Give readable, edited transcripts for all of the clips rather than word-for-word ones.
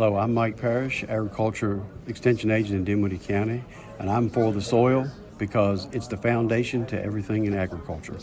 Hello, I'm Mike Parrish, Agriculture Extension Agent in Dinwiddie County, and I'm for the soil because it's the foundation to everything in agriculture.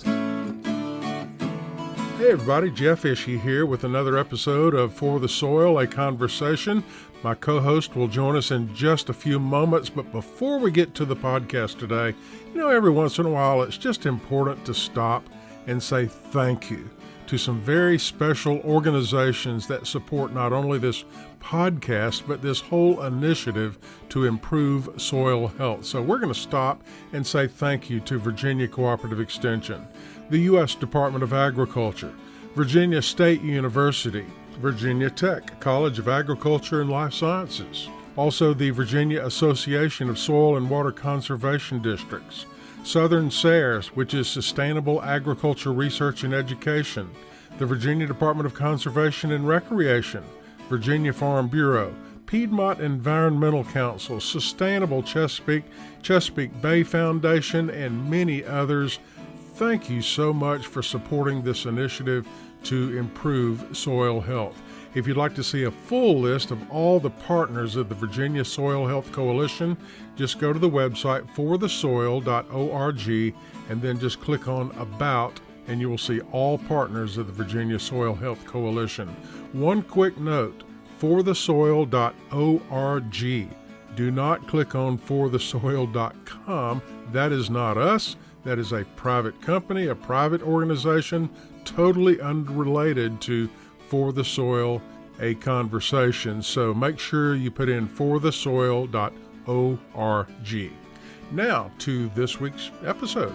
Hey everybody, Jeff Ishii here with another episode of For the Soil, a Conversation. My co-host will join us in just a few moments, but before we get to the podcast today, every once in a while it's just important to stop and say thank you to some very special organizations that support not only this podcast, but this whole initiative to improve soil health. So we're going to stop and say thank you to Virginia Cooperative Extension, the U.S. Department of Agriculture, Virginia State University, Virginia Tech College of Agriculture and Life Sciences, also the Virginia Association of Soil and Water Conservation Districts, Southern SARES, which is Sustainable Agriculture Research and Education, the Virginia Department of Conservation and Recreation, Virginia Farm Bureau, Piedmont Environmental Council, Sustainable Chesapeake Bay Foundation, and many others. Thank you so much for supporting this initiative to improve soil health. If you'd like to see a full list of all the partners of the Virginia Soil Health Coalition, just go to the website forthesoil.org and then just click on About, and you will see all partners of the Virginia Soil Health Coalition. One quick note, forthesoil.org. Do not click on forthesoil.com. That is not us. That is a private company, a private organization, totally unrelated to For the Soil, a Conversation. So make sure you put in forthesoil.org. Now to this week's episode.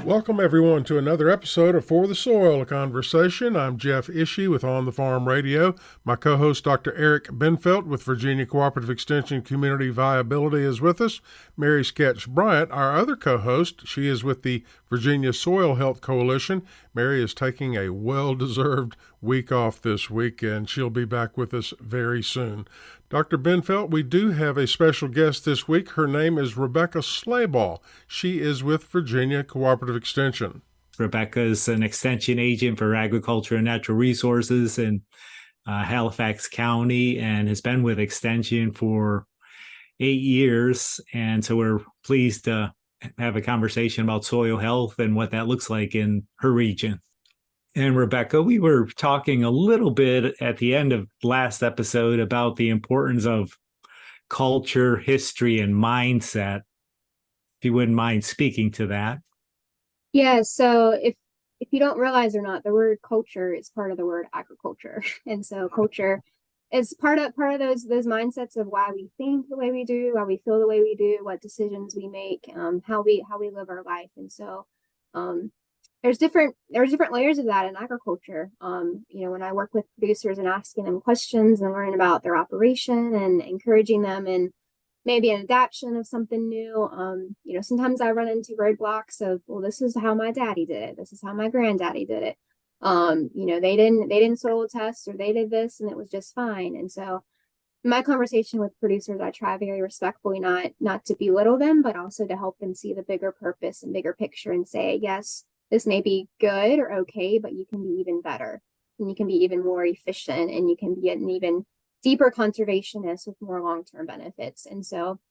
Welcome, everyone, to another episode of For the Soil, a Conversation. I'm Jeff Ishii with On the Farm Radio. My co-host, Dr. Eric Benfelt with Virginia Cooperative Extension Community Viability, is with us. Mary Sketch Bryant, our other co-host, she is with the Virginia Soil Health Coalition. Mary is taking a well-deserved week off this week, and she'll be back with us very soon. Dr. Benfelt, we do have a special guest this week. Her name is Rebekah Slabach. She is with Virginia Cooperative Extension. Rebekah is an extension agent for agriculture and natural resources in Halifax County and has been with Extension for 8 years. And so we're pleased to have a conversation about soil health and what that looks like in her region. And Rebekah, we were talking a little bit at the end of last episode about the importance of culture, history, and mindset. If you wouldn't mind speaking to that. Yeah, so if you don't realize or not, the word culture is part of the word agriculture. And so culture is part of those mindsets of why we think the way we do, why we feel the way we do, what decisions we make, how we live our life. And so there's different layers of that in agriculture. When I work with producers and asking them questions and learning about their operation and encouraging them in maybe an adaptation of something new, sometimes I run into roadblocks of, well, this is how my daddy did it. This is how my granddaddy did it. They didn't soil test, or they did this and it was just fine. And so in my conversation with producers, I try very respectfully not to belittle them, but also to help them see the bigger purpose and bigger picture and say, yes, this may be good or okay, but you can be even better and you can be even more efficient and you can be an even deeper conservationist with more long-term benefits. And so,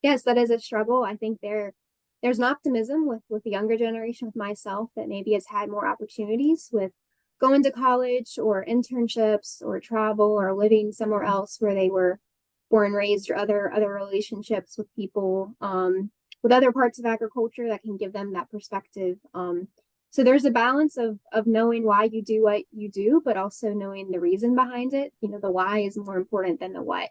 yes, that is a struggle. I think there's an optimism with the younger generation, with myself, that maybe has had more opportunities with going to college or internships or travel or living somewhere else where they were born and raised, or other relationships with people with other parts of agriculture that can give them that perspective. So there's a balance of knowing why you do what you do, but also knowing the reason behind it. The why is more important than the what.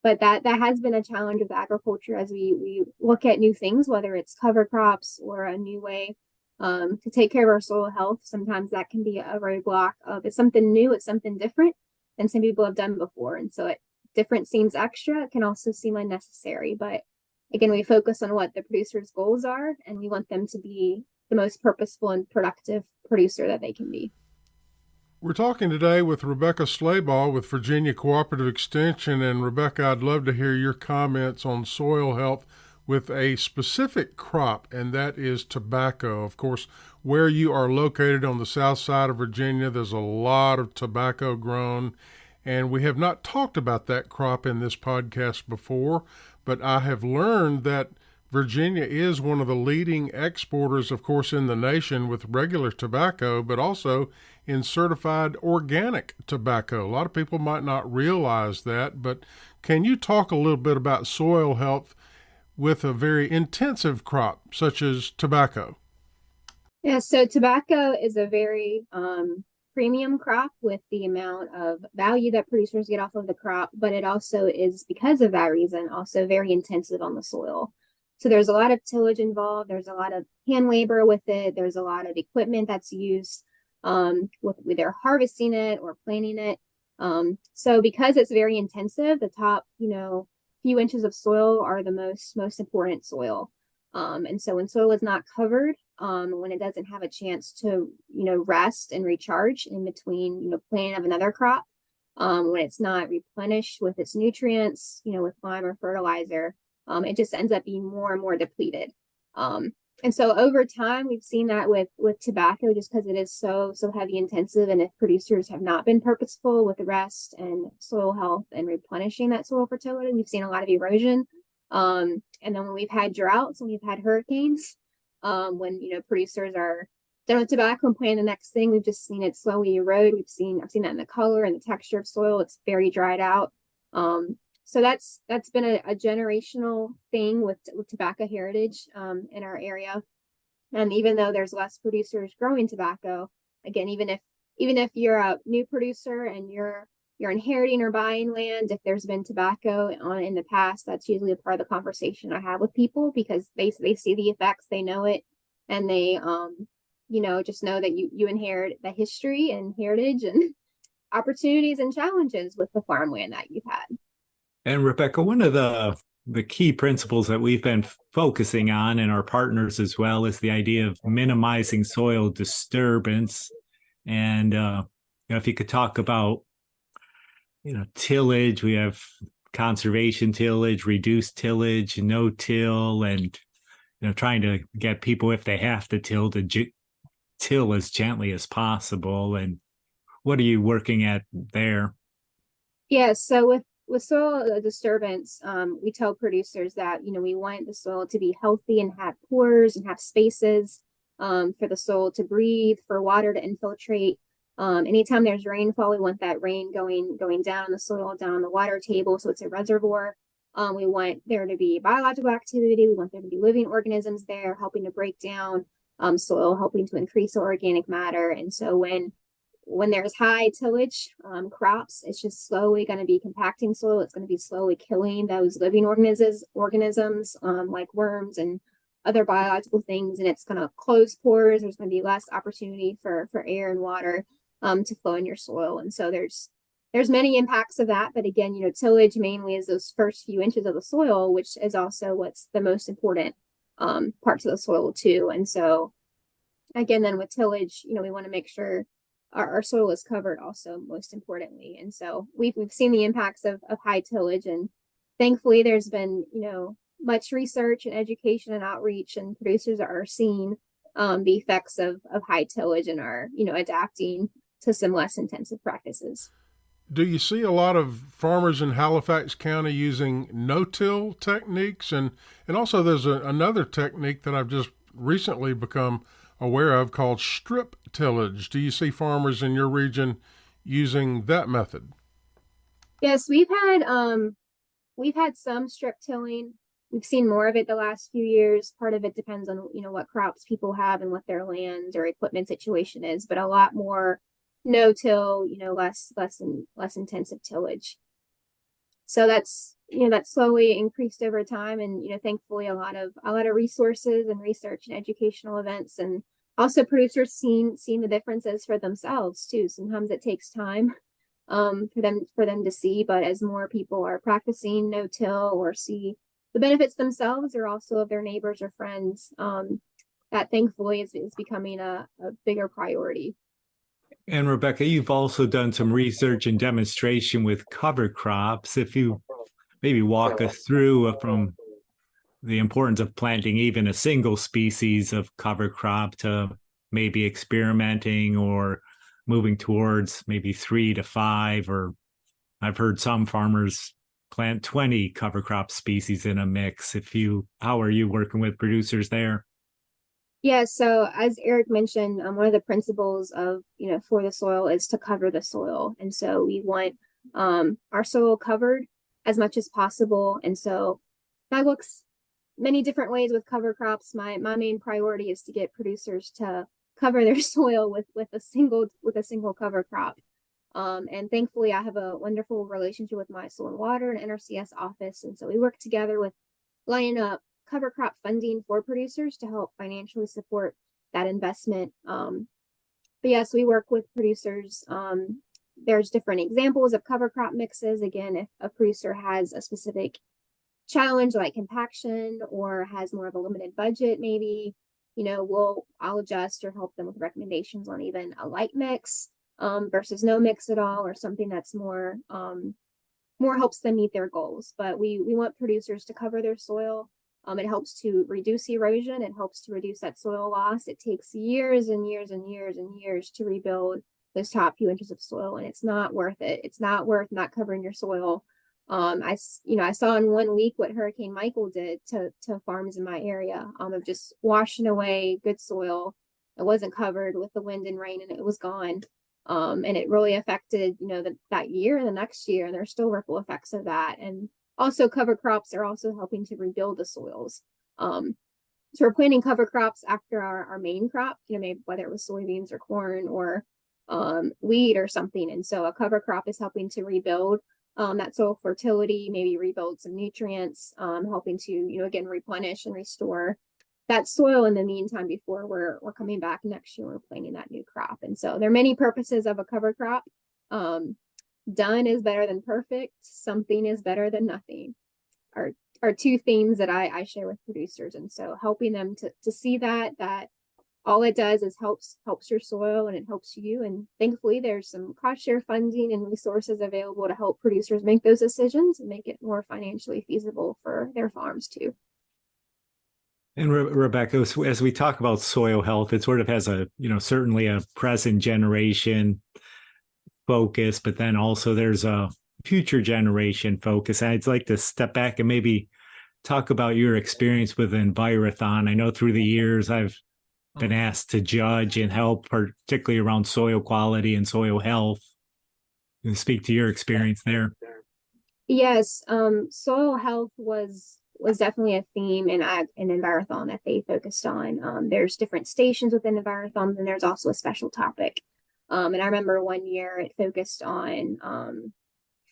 But that has been a challenge with agriculture as we look at new things, whether it's cover crops or a new way to take care of our soil health. Sometimes that can be a roadblock of, it's something new, it's something different than some people have done before. And so different seems extra. It can also seem unnecessary. But again, we focus on what the producer's goals are, and we want them to be the most purposeful and productive producer that they can be. We're talking today with Rebekah Slabach with Virginia Cooperative Extension. And Rebekah, I'd love to hear your comments on soil health with a specific crop, and that is tobacco. Of course, where you are located on the south side of Virginia, there's a lot of tobacco grown, and we have not talked about that crop in this podcast before, but I have learned that Virginia is one of the leading exporters, of course, in the nation with regular tobacco, but also in certified organic tobacco. A lot of people might not realize that, but can you talk a little bit about soil health with a very intensive crop such as tobacco? Yeah, so tobacco is a very premium crop with the amount of value that producers get off of the crop, but it also is, because of that reason, also very intensive on the soil. So there's a lot of tillage involved. There's a lot of hand labor with it. There's a lot of equipment that's used with either harvesting it or planting it. So because it's very intensive, the top, few inches of soil are the most important soil. And so when soil is not covered, when it doesn't have a chance to, rest and recharge in between, planting of another crop, when it's not replenished with its nutrients, with lime or fertilizer, it just ends up being more and more depleted. And so over time, we've seen that with tobacco, just because it is so heavy intensive. And if producers have not been purposeful with the rest and soil health and replenishing that soil fertility, we've seen a lot of erosion. And then when we've had droughts and we've had hurricanes, when producers are done with tobacco and plant the next thing, we've just seen it slowly erode. I've seen that in the color and the texture of soil. It's very dried out. So that's been a generational thing with tobacco heritage in our area. And even though there's less producers growing tobacco, again, even if you're a new producer and you're inheriting or buying land, if there's been tobacco on in the past, that's usually a part of the conversation I have with people, because they see the effects, they know it, and they just know that you inherit the history and heritage and opportunities and challenges with the farmland that you've had. And Rebekah, one of the key principles that we've been focusing on, and our partners as well, is the idea of minimizing soil disturbance. And if you could talk about tillage, we have conservation tillage, reduced tillage, no-till, and trying to get people, if they have to till, to till as gently as possible. And what are you working at there? Yeah, so with soil disturbance, we tell producers that, we want the soil to be healthy and have pores and have spaces for the soil to breathe, for water to infiltrate. Anytime there's rainfall, we want that rain going down the soil, down the water table, so it's a reservoir. We want there to be biological activity. We want there to be living organisms there, helping to break down soil, helping to increase the organic matter. And so when there's high tillage crops, it's just slowly going to be compacting soil. It's going to be slowly killing those living organisms like worms and other biological things, and it's going to close pores. There's going to be less opportunity for air and water to flow in your soil. And so there's many impacts of that. But again, tillage mainly is those first few inches of the soil, which is also what's the most important parts of the soil too. And so again, then with tillage, we want to make sure our soil is covered also, most importantly. And so we've seen the impacts of high tillage, and thankfully there's been, much research and education and outreach, and producers are seeing the effects of high tillage and are, adapting to some less intensive practices. Do you see a lot of farmers in Halifax County using no-till techniques? And also there's another technique that I've just recently become aware of called strip tillage. Do you see farmers in your region using that method? Yes, we've had some strip tilling. We've seen more of it the last few years. Part of it depends on what crops people have and what their land or equipment situation is, but a lot more no-till, less intensive tillage. So that's slowly increased over time, and thankfully a lot of resources and research and educational events, and also producers seeing the differences for themselves too. Sometimes it takes time for them to see, but as more people are practicing no-till or see the benefits themselves or also of their neighbors or friends, that thankfully is becoming a bigger priority. And Rebekah, you've also done some research and demonstration with cover crops. If you maybe walk us through from the importance of planting even a single species of cover crop to maybe experimenting or moving towards maybe 3 to 5, or I've heard some farmers plant 20 cover crop species in a mix. How are you working with producers there? Yeah, so as Eric mentioned, one of the principles of, For the Soil is to cover the soil. And so we want our soil covered as much as possible. And so that looks many different ways with cover crops. My main priority is to get producers to cover their soil with a single cover crop. And thankfully, I have a wonderful relationship with my soil and water and NRCS office. And so we work together with lining up cover crop funding for producers to help financially support that investment. But yes, we work with producers. There's different examples of cover crop mixes. Again, if a producer has a specific challenge like compaction or has more of a limited budget, maybe, I'll adjust or help them with recommendations on even a light mix versus no mix at all, or something that's more helps them meet their goals. But we want producers to cover their soil. It helps to reduce erosion. It helps to reduce that soil loss. It takes years and years and years and years to rebuild those top few inches of soil, and it's not worth it. It's not worth not covering your soil. I saw in 1 week what Hurricane Michael did to farms in my area, of just washing away good soil. It wasn't covered with the wind and rain, and it was gone. And it really affected, that year and the next year, and there's still ripple effects of that. And also cover crops are also helping to rebuild the soils. So we're planting cover crops after our main crop, maybe whether it was soybeans or corn or wheat or something. And so a cover crop is helping to rebuild that soil fertility, maybe rebuild some nutrients, helping to, again, replenish and restore that soil in the meantime before we're coming back next year, we're planting that new crop. And so there are many purposes of a cover crop. Done is better than perfect. Something is better than nothing are two themes that I share with producers. And so helping them to see that all it does is helps your soil and it helps you. And thankfully there's some cost share funding and resources available to help producers make those decisions and make it more financially feasible for their farms too. And Rebekah, as we talk about soil health, it sort of has certainly a present generation focus, but then also there's a future generation focus. I'd like to step back and maybe talk about your experience with Envirothon. I know through the years I've been asked to judge and help, particularly around soil quality and soil health. Can you speak to your experience there? Yes, soil health was definitely a theme in Envirothon that they focused on. There's different stations within Envirothon, and there's also a special topic. And I remember one year it focused on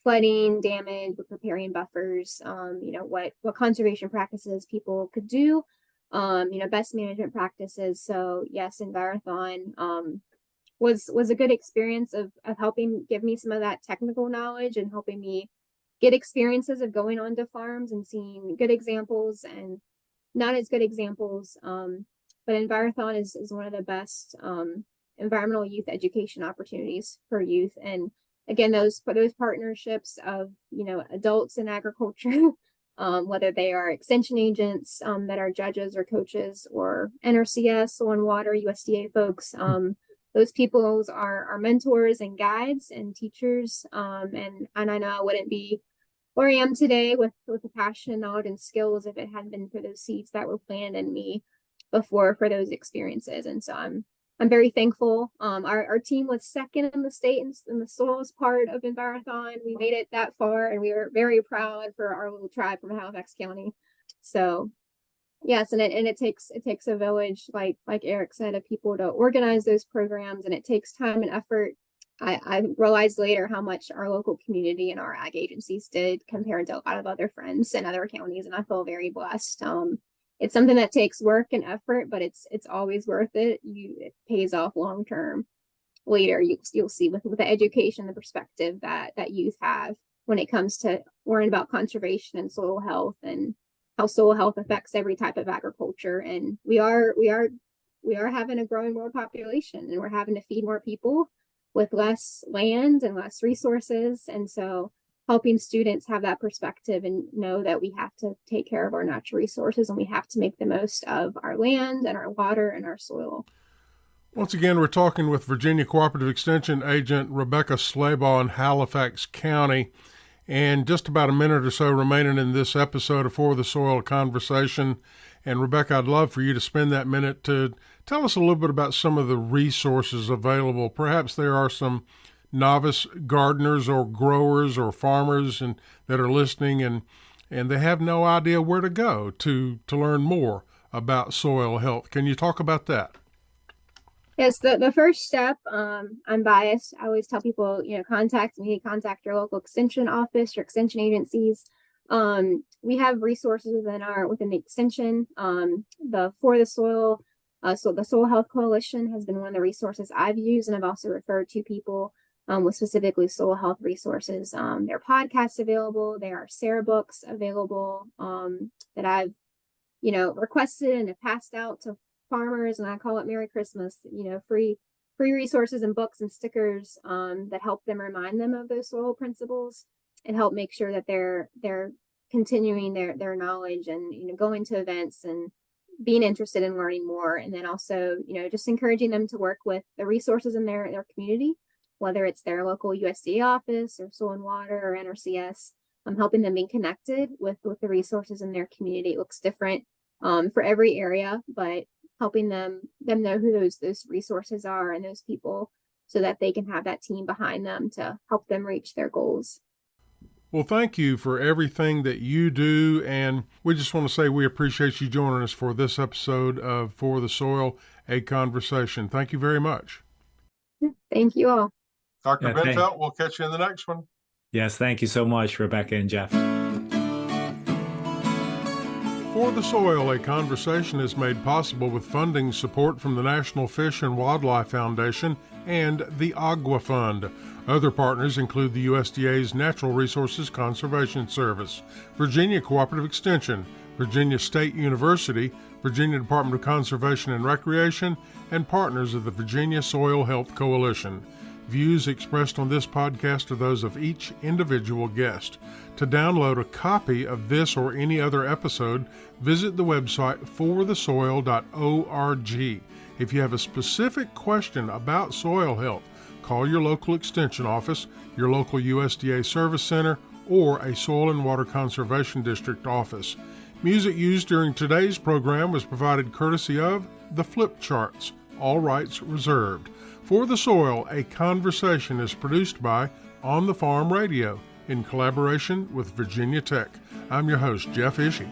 flooding damage with riparian buffers, what conservation practices people could do, best management practices. So yes, Envirothon was a good experience of helping give me some of that technical knowledge and helping me get experiences of going on to farms and seeing good examples and not as good examples. But Envirothon is one of the best environmental youth education opportunities for youth. And again, those partnerships of, adults in agriculture, whether they are extension agents that are judges or coaches, or NRCS, soil and water, USDA folks, those people are mentors and guides and teachers. And I know I wouldn't be where I am today with the passion, knowledge, and skills if it hadn't been for those seeds that were planted in me before for those experiences. And so I'm very thankful. Our team was second in the state in the soils part of Envirothon. We made it that far, and we were very proud for our little tribe from Halifax County. So yes, and it takes a village, like Eric said, of people to organize those programs, and it takes time and effort. I realized later how much our local community and our ag agencies did compared to a lot of other friends in other counties, and I feel very blessed. It's something that takes work and effort, but it's always worth it. It pays off long term. Later, you'll see with the education, the perspective that youth have when it comes to worrying about conservation and soil health and how soil health affects every type of agriculture. And we are having a growing world population, and we're having to feed more people with less land and less resources. And so helping students have that perspective and know that we have to take care of our natural resources and we have to make the most of our land and our water and our soil. Once again, we're talking with Virginia Cooperative Extension agent Rebekah Slabach in Halifax County. And just about a minute or so remaining in this episode of For the Soil Conversation. And Rebekah, I'd love for you to spend that minute to tell us a little bit about some of the resources available. Perhaps there are some novice gardeners or growers or farmers that are listening and they have no idea where to go to learn more about soil health. Can you talk about that? Yes, the first step, I'm biased. I always tell people, contact me, contact your local extension office, your extension agencies. We have resources within the extension. The For the Soil, so the Soil Health Coalition has been one of the resources I've used, and I've also referred to people with specifically soil health resources. There are podcasts available. There are SARE books available that I've, requested and have passed out to farmers, and I call it Merry Christmas. Free resources and books and stickers that help them remind them of those soil principles and help make sure that they're continuing their knowledge and going to events and being interested in learning more. And then also, just encouraging them to work with the resources in their community, whether it's their local USDA office or Soil and Water or NRCS. Helping them be connected with the resources in their community. It looks different for every area, but helping them know who those resources are and those people so that they can have that team behind them to help them reach their goals. Well, thank you for everything that you do, and we just want to say we appreciate you joining us for this episode of For the Soil, a Conversation. Thank you very much. Thank you all. Dr. Benfeld, we'll catch you in the next one. Yes, thank you so much, Rebekah and Jeff. For the Soil, a Conversation is made possible with funding support from the National Fish and Wildlife Foundation and the Agua Fund. Other partners include the USDA's Natural Resources Conservation Service, Virginia Cooperative Extension, Virginia State University, Virginia Department of Conservation and Recreation, and partners of the Virginia Soil Health Coalition. Views expressed on this podcast are those of each individual guest. To download a copy of this or any other episode, visit the website forthesoil.org. If you have a specific question about soil health, call your local extension office, your local USDA service center, or a Soil and Water Conservation District office. Music used during today's program was provided courtesy of the Flip Charts, all rights reserved. For the Soil, a Conversation is produced by On the Farm Radio in collaboration with Virginia Tech. I'm your host, Jeff Ishii.